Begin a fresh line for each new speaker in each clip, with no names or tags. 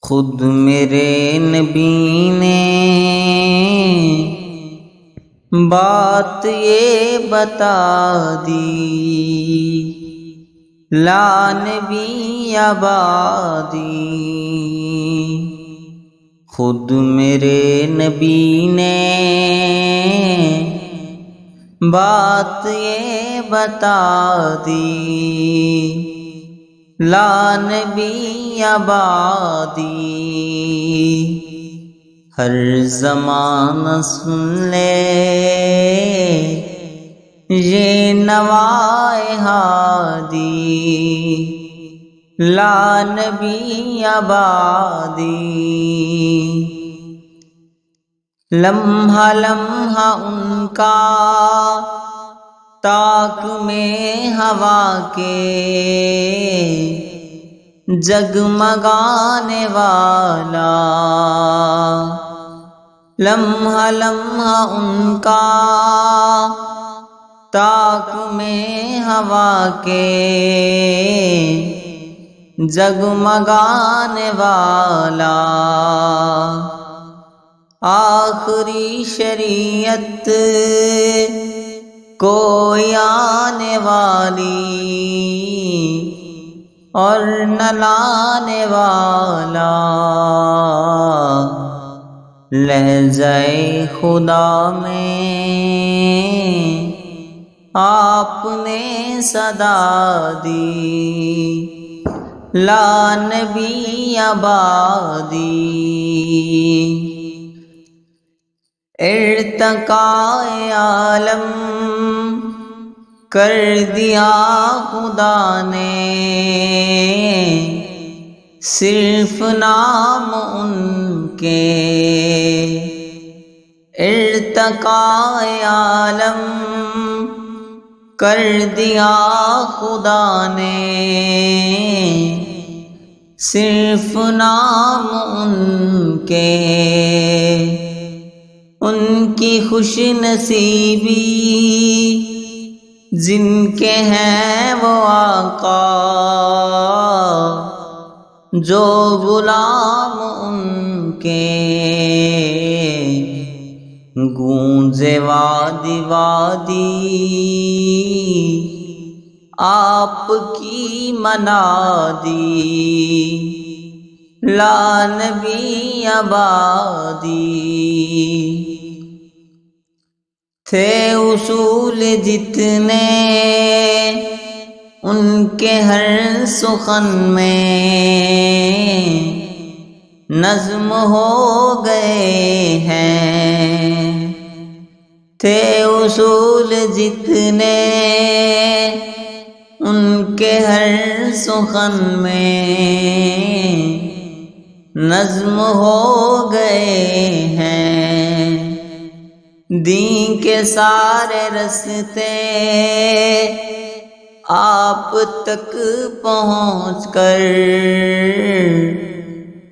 خود میرے نبی نے بات یہ بتا دی، لا نبی آبادی۔ خود میرے نبی نے بات یہ بتا دی، لا نبی آبادی۔ ہر زمانہ سن لے یہ نوائے ہادی، لا نبی آبادی۔ لمحہ لمحہ ان کا طاق میں ہوا کے جگمگانے والا، لمحہ لمحہ ان کا طاق میں ہوا کے جگمگانے والا، آخری شریعت کوئی آنے والی اور نہ لانے والا، لہجۂ خدا میں آپ نے صدا دی، لا نبی آبادی۔ ارتقائے عالم کر دیا خدا نے، صرف نام ان کے، ارتقائے عالم کر دیا خدا نے، صرف نام ان کے، ان کی خوش نصیبی جن کے ہیں وہ آقا، جو غلام ان کے، گونجے وادی وادی آپ کی منادی، لا نبی آبادی۔ تھے اصول جتنے ان کے ہر سخن میں، نظم ہو گئے ہیں، تھے اصول جتنے ان کے ہر سخن میں، نظم ہو گئے ہیں، دین کے سارے رستے آپ تک پہنچ کر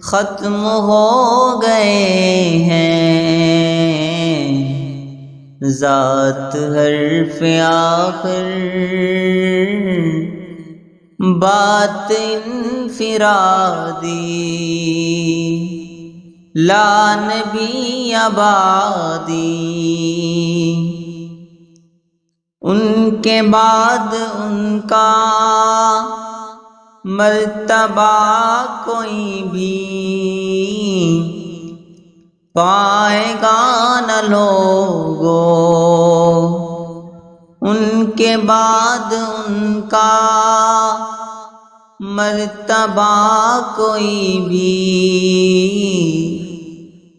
ختم ہو گئے ہیں، ذات حرف آخر بات انفرادی، لا نبی آبادی۔ ان کے بعد ان کا مرتبہ کوئی بھی پائے گا نہ لوگو، ان کے بعد ان کا مرتبہ کوئی بھی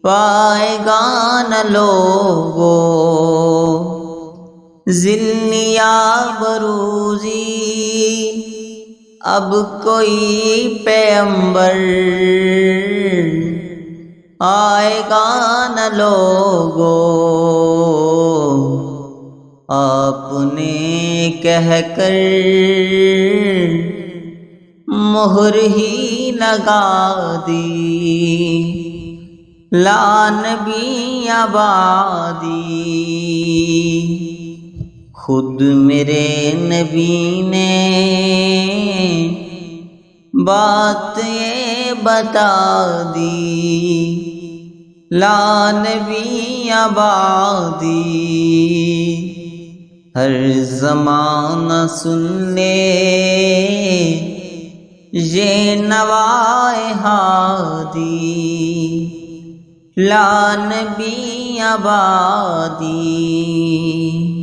پائے گا نہ لوگو، ذلیا بروزی اب کوئی پیغمبر آئے گا نہ لوگو، آپ نے کہہ کر مہر ہی لگا دی، لا نبی آبادی۔ خود میرے نبی نے بات یہ بتا دی، لا نبی آبادی، ہر زمانہ سن لے یہ نوائے ہادی، لا نبی آبادی۔